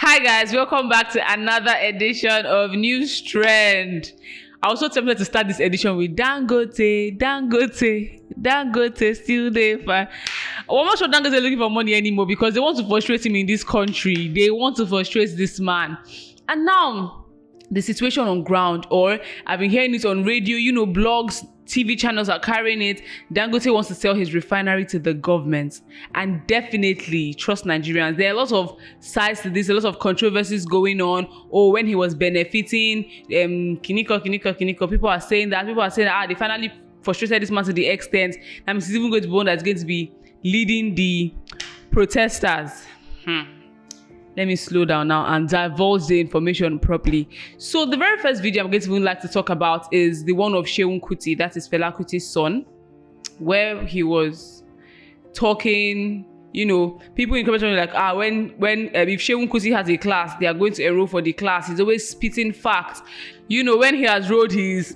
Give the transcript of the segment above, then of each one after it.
Hi guys, welcome back to another edition of News Trend. I was so tempted to start this edition with Dangote still there fine. I'm not sure Dangote is looking for money anymore because they want to frustrate him in this country. They want to frustrate this man. And now the situation on ground, or I've been hearing it on radio, blogs, TV channels are carrying it. Dangote wants to sell his refinery to the government, and definitely trust Nigerians. There are a lot of sides to this, a lot of controversies going on. Or when he was benefiting, Kiniko, people are saying that they finally frustrated this man to the extent that he's even going to be one that's going to be leading the protesters. Let me slow down now and divulge the information properly. So the very first video I'm going to even like to talk about is the one of Seun Kuti, that is Fela Kuti's son, where he was talking, people in comment were like, if Seun Kuti has a class, they are going to enroll for the class. He's always spitting facts. When he has wrote he's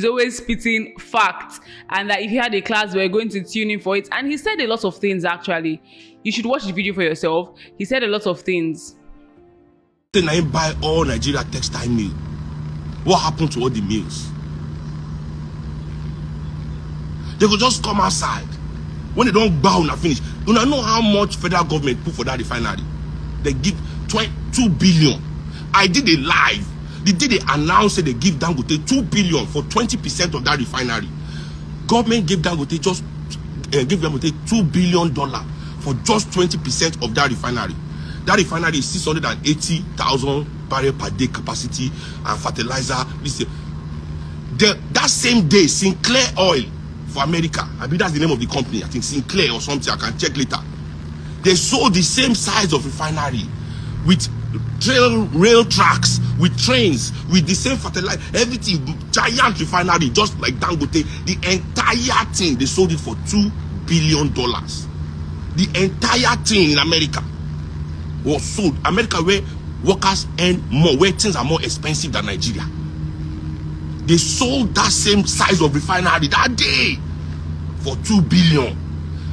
always spitting facts. And that if he had a class, we're going to tune in for it. And he said a lot of things, actually. You should watch the video for yourself. He said a lot of things. Then I buy all Nigeria textile mill. What happened to all the mills? They could just come outside. When they don't bow and finish. You know how much federal government put for that refinery? They give 2 billion. I did a live. The day they announced that they give Dangote 2 billion for 20% of that refinery. Government gave Dangote $2 billion for just 20% of that refinery. That refinery is 680,000 barrel per day capacity and fertilizer. That same day, Sinclair Oil for America, I mean that's the name of the company, I think Sinclair or something, I can check later. They sold the same size of refinery with rail tracks, with trains, with the same fertilizer, everything, giant refinery, just like Dangote. The entire thing, they sold it for $2 billion. The entire thing in America was sold. America, where workers earn more, where things are more expensive than Nigeria. They sold that same size of refinery that day for 2 billion.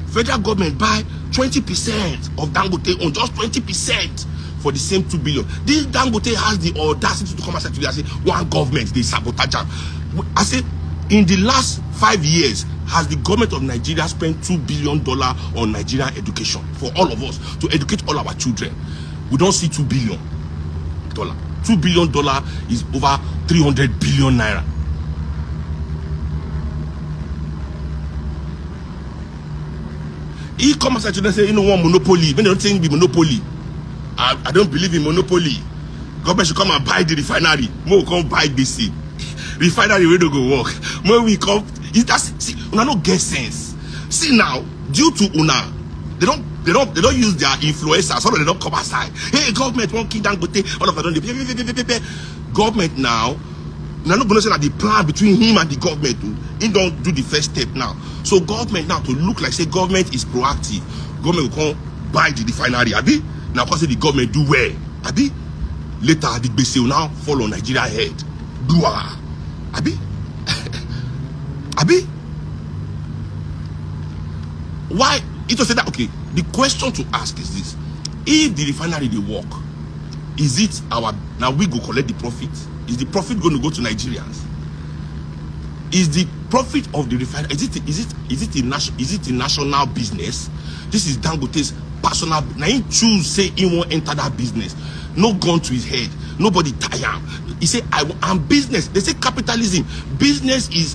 Federal government buy 20% of Dangote on just 20% for the same 2 billion. This Dangote has the audacity to come outside today and say, one government, they sabotage. I say, in the last 5 years, has the government of Nigeria spent $2 billion on Nigerian education for all of us, to educate all our children? We don't see $2 billion. $2 billion is over 300 billion naira. He comes outside today and say, one monopoly. When they don't think the monopoly, I don't believe in monopoly. Government should come and buy the refinery. More come buy this thing. Refinery we don't go work. When we come, see, una no get sense. See now, due to una, they don't use their influencers. Some of them don't come outside. Hey, government won't kill Dangote. All of them don't. Government now not gonna say that the plan between him and the government, he don't do the first step now. So government now to look like say government is proactive. Government will come buy the refinery. Abi now because the government do well. Abi later the base will now fall on Nigeria head. Dua. Abi? Abi? Why? It was said that, okay, the question to ask is this. If the refinery they work, is it our, now we go collect the profit? Is the profit going to go to Nigerians? Is the profit of the refinery, is it a national business? This is Dangote's personal, now he choose, say he won't enter that business. No gun to his head. Nobody tie him. He say, I'm business. They say capitalism. Business is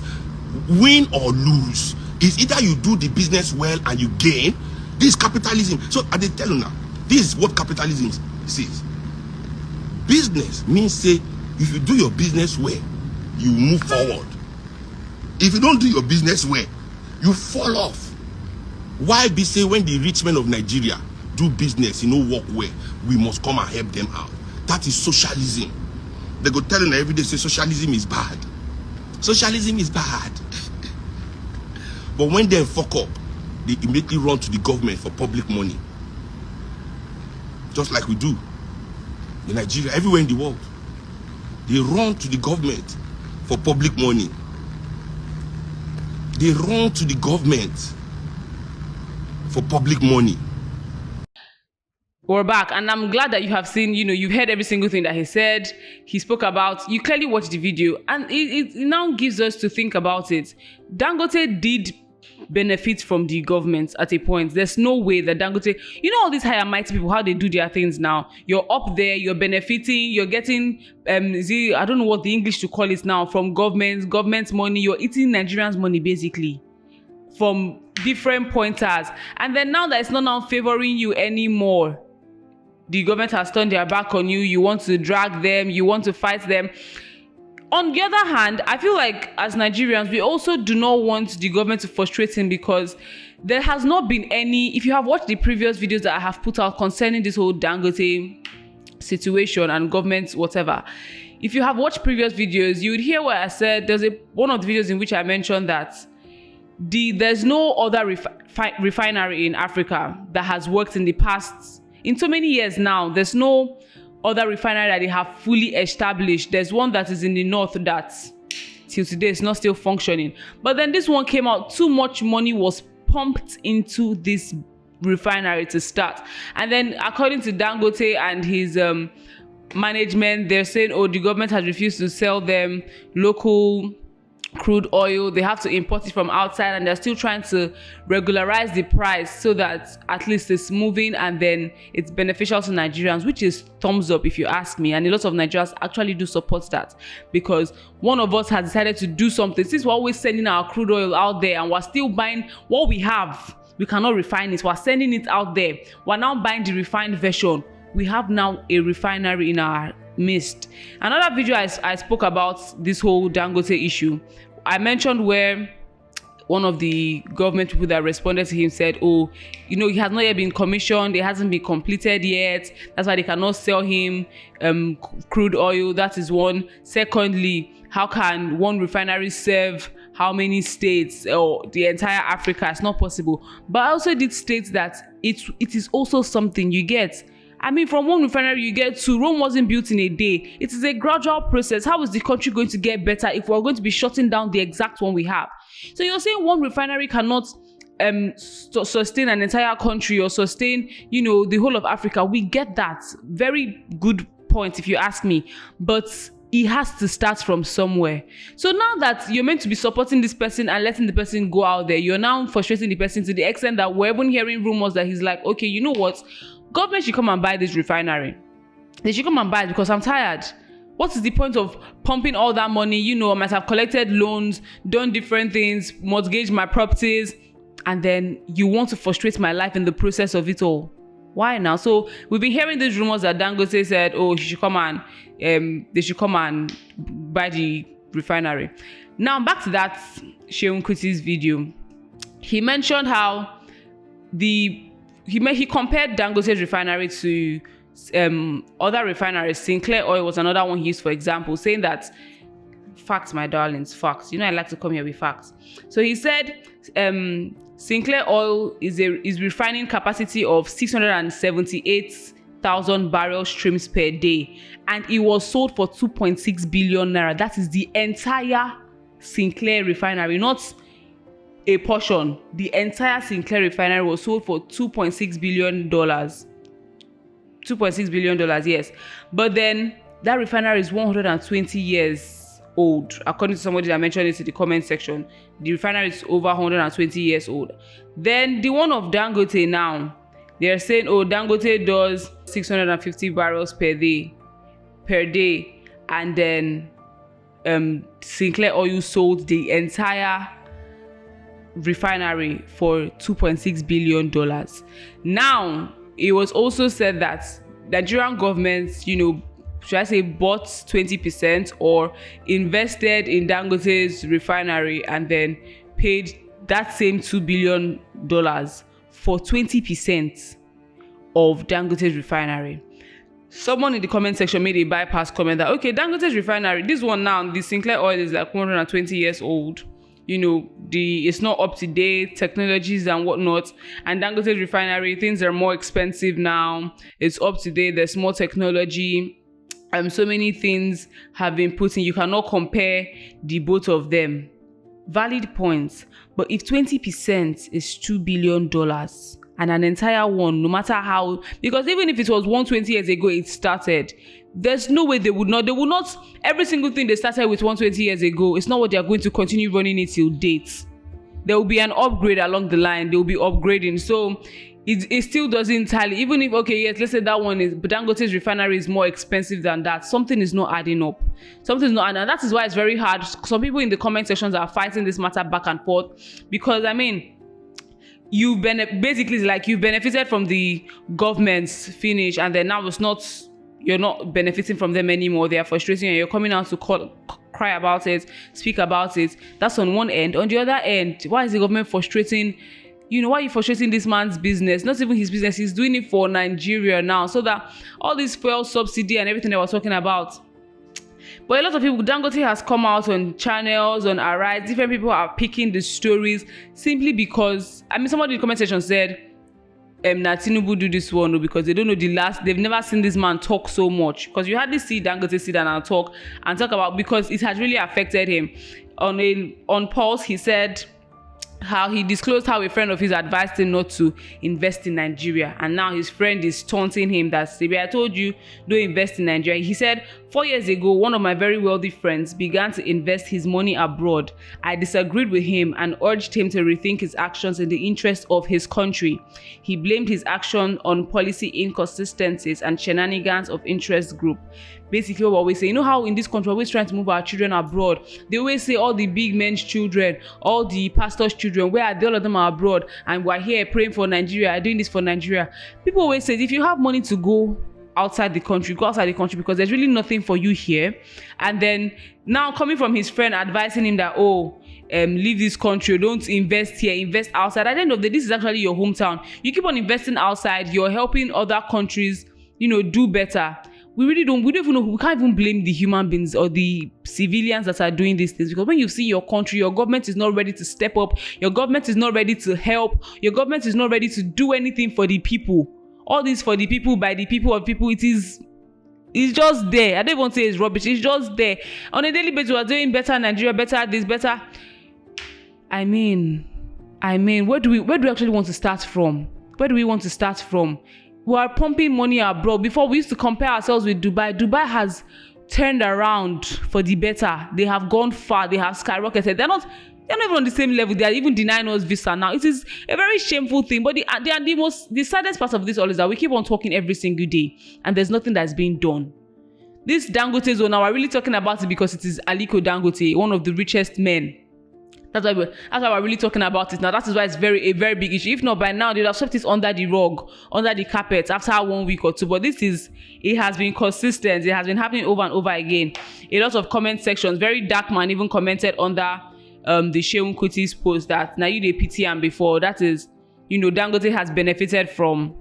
win or lose. It's either you do the business well and you gain. This is capitalism. So I tell you now, this is what capitalism says. Business means say, if you do your business well, you move forward. If you don't do your business well, you fall off. Why be say when the rich men of Nigeria do business, work well, we must come and help them out? That is socialism. They go telling every day, say socialism is bad. Socialism is bad. But when they fuck up, they immediately run to the government for public money. Just like we do in Nigeria, everywhere in the world. They run to the government for public money. They run to the government for public money. We're back, and I'm glad that you have seen, you've heard every single thing that he said. He spoke about, you clearly watched the video, and it now gives us to think about it. Dangote did benefit from the government at a point. There's no way that Dangote, all these high and mighty people, how they do their things now. You're up there, you're benefiting, you're getting, I don't know what the English to call it now, from government money. You're eating Nigerians' money basically from different pointers. And then now that it's not now favoring you anymore, the government has turned their back on you. You want to drag them. You want to fight them. On the other hand, I feel like as Nigerians, we also do not want the government to frustrate him, because there has not been any, if you have watched the previous videos that I have put out concerning this whole Dangote situation and government, whatever, if you have watched previous videos, you would hear where I said, there's one of the videos in which I mentioned that there's no other refinery in Africa that has worked in the past, in so many years now. There's no other refinery that they have fully established. There's one that is in the north that till today is not still functioning. But then this one came out, too much money was pumped into this refinery to start. And then according to Dangote and his management, they're saying, the government has refused to sell them local crude oil. They have to import it from outside, and they're still trying to regularize the price so that at least it's moving and then it's beneficial to Nigerians, which is thumbs up if you ask me. And a lot of Nigerians actually do support that, because one of us has decided to do something. Since we're always sending our crude oil out there and we're still buying what we have, we cannot refine it, we're sending it out there, we're now buying the refined version. We have now a refinery in our midst. Another video I spoke about this whole Dangote issue. I mentioned where one of the government people that responded to him said, he has not yet been commissioned, it hasn't been completed yet, that's why they cannot sell him crude oil. That is one. Secondly, how can one refinery serve how many states or the entire Africa? It's not possible. But I also did state that it is also something you get. I mean, from one refinery you get to. Rome wasn't built in a day. It is a gradual process. How is the country going to get better if we're going to be shutting down the exact one we have? So you're saying one refinery cannot sustain an entire country or sustain, the whole of Africa. We get that. Very good point if you ask me. But it has to start from somewhere. So now that you're meant to be supporting this person and letting the person go out there, you're now frustrating the person to the extent that we're even hearing rumors that he's like, okay, you know what? Government should come and buy this refinery. They should come and buy it because I'm tired. What is the point of pumping all that money? I might have collected loans, done different things, mortgaged my properties, and then you want to frustrate my life in the process of it all. Why now? So we've been hearing these rumors that Dangote said, they should come and buy the refinery. Now back to that Seun Kuti's video. He mentioned how he compared Dangote's refinery to other refineries. Sinclair Oil was another one he used, for example, saying that facts, my darlings, facts. I like to come here with facts. So he said Sinclair Oil is refining capacity of 678,000 barrel streams per day, and it was sold for 2.6 billion naira. That is the entire Sinclair refinery, not a portion. The entire Sinclair refinery was sold for $2.6 billion. $2.6 billion, yes. But then that refinery is 120 years old. According to somebody that mentioned it in the comment section, the refinery is over 120 years old. Then the one of Dangote now, they're saying, Dangote does 650 barrels per day. And then Sinclair Oil sold the entire refinery for $2.6 billion. Now, it was also said that Nigerian governments, should I say, bought 20% or invested in Dangote's refinery and then paid that same $2 billion for 20% of Dangote's refinery. Someone in the comment section made a bypass comment that, Dangote's refinery, this one now, the Sinclair Oil is like 120 years old. It's not up to date, technologies and whatnot. And Dangote's refinery, things are more expensive now. It's up to date. There's more technology. So many things have been put in. You cannot compare the both of them. Valid points. But if 20% is $2 billion, and an entire one, no matter how, because even if it was 120 years ago it started, there's no way they would not every single thing they started with 120 years ago, it's not what they are going to continue running it till date. There will be an upgrade along the line, they will be upgrading. So it still doesn't tally. Even if, okay, yes, let's say that one is, but Dangote's refinery is more expensive than that, something is not adding up. Something's not adding up. That is why it's very hard. Some people in the comment sections are fighting this matter back and forth, because I mean, you've benefited from the government's finish, and then now you're not benefiting from them anymore. They are frustrating, and you're coming out to cry about it, speak about it. That's on one end. On the other end, why is the government frustrating? Why are you frustrating this man's business? Not even his business. He's doing it for Nigeria now, so that all this fuel subsidy and everything that we're talking about. But a lot of people, Dangote has come out on channels, on Arise. Different people are picking the stories simply because, somebody in the comment section said, Tinubu do this one because they don't know they've never seen this man talk so much. Because you hardly see Dangote sit down and talk about, because it has really affected him. On Pulse, he said how he disclosed how a friend of his advised him not to invest in Nigeria, and now his friend is taunting him that, Sebi, I told you, don't invest in Nigeria. He said, 4 years ago, one of my very wealthy friends began to invest his money abroad. I disagreed with him and urged him to rethink his actions in the interest of his country. He blamed his action on policy inconsistencies and shenanigans of interest group. Basically, what we say, how in this country we're always trying to move our children abroad. They always say all the big men's children, all the pastors' children, where are they? All of them are abroad, and we're here praying for Nigeria, doing this for Nigeria. People always say, if you have money to go outside the country, go outside the country, because there's really nothing for you here. And then now coming from his friend advising him that, leave this country, don't invest here, invest outside. At the end of the day, this is actually your hometown. You keep on investing outside, you're helping other countries, do better. We don't even know, we can't even blame the human beings or the civilians that are doing these things, because when you see your country, your government is not ready to step up, your government is not ready to help, your government is not ready to do anything for the people. All this for the people, by the people, of people, it's just there. I don't even say it's rubbish, it's just there. On a daily basis, we are doing better Nigeria, better this, better. I mean, where do we actually want to start from? Where do we want to start from? We are pumping money abroad. Before, we used to compare ourselves with Dubai. Dubai has turned around for the better. They have gone far. They have skyrocketed. They're not even on the same level. They are even denying us visa now. It is a very shameful thing. But the saddest part of this all is that we keep on talking every single day, and there's nothing that's being done. This Dangote zone, now we're really talking about it because it is Aliko Dangote, one of the richest men. That's why we're really talking about it now. That is why it's a very big issue. If not, by now, they'd have swept it under the rug, under the carpet after 1 week or two. But it has been consistent. It has been happening over and over again. A lot of comment sections, very dark man even commented under the Shehu Kuti's post that, now you dey pity am before. That is, Dangote has benefited from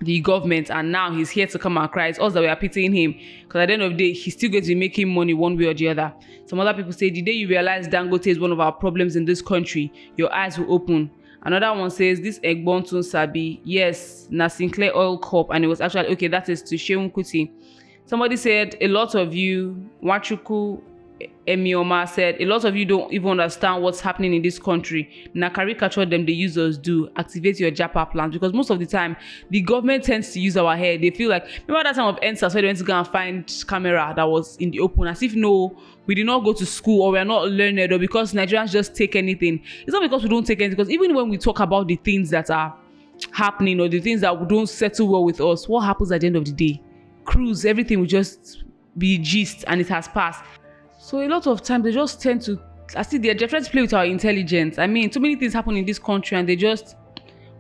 the government, and now he's here to come and cry. It's us that we are pitying him, because at the end of the day, he's still going to be making money one way or the other. Some other people say, the day you realize Dangote is one of our problems in this country, your eyes will open. Another one says, this Egbontun Sabi, yes, na Sinclair Oil Corp, and it was actually, okay, that is to Shehu Kuti. Somebody said, a lot of you, Wachuku Emioma said, a lot of you don't even understand what's happening in this country. Na caricature them, the users do. Activate your JAPA plans, because most of the time the government tends to use our head. They feel like, remember that time of EndSARS where they went to go and find camera that was in the open, as if no, we did not go to school, or we are not learned, or because Nigerians just take anything. It's not because we don't take anything, because even when we talk about the things that are happening or the things that don't settle well with us, what happens at the end of the day? Cruise, everything will just be gist, and it has passed. So a lot of times they just tend to, they're trying to play with our intelligence. I mean, too many things happen in this country, and they just,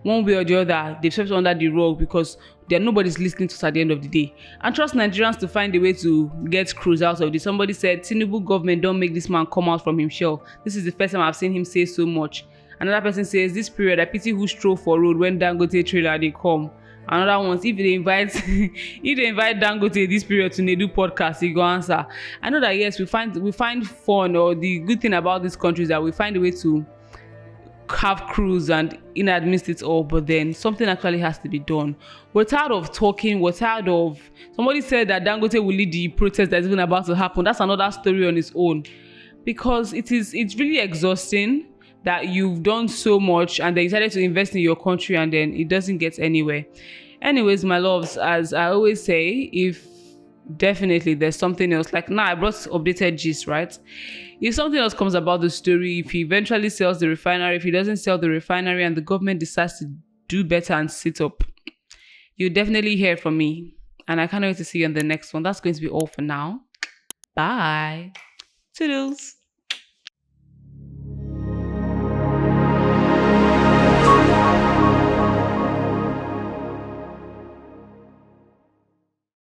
one way or the other, they've swept under the rug because nobody's listening to us at the end of the day. And trust Nigerians to find a way to get cruise out of this. Somebody said, Tinubu government, don't make this man come out from him shell. This is the first time I've seen him say so much. Another person says, this period, I pity who stroll for road when Dangote trailer they come. Another one, if they invite Dangote this period to Nedu podcast, he go answer. I know that yes, we find fun, or the good thing about this country is that we find a way to have cruise and amidst it all, but then something actually has to be done. We're tired of talking. Somebody said that Dangote will lead the protest that's even about to happen. That's another story on its own, because it's really exhausting. that you've done so much and then you decided to invest in your country and then it doesn't get anywhere. Anyways, my loves, as I always say, if definitely there's something else, like now I brought updated gist, right? If something else comes about the story, if he eventually sells the refinery, if he doesn't sell the refinery and the government decides to do better and sit up, you'll definitely hear from me. And I can't wait to see you on the next one. That's going to be all for now. Bye. Toodles.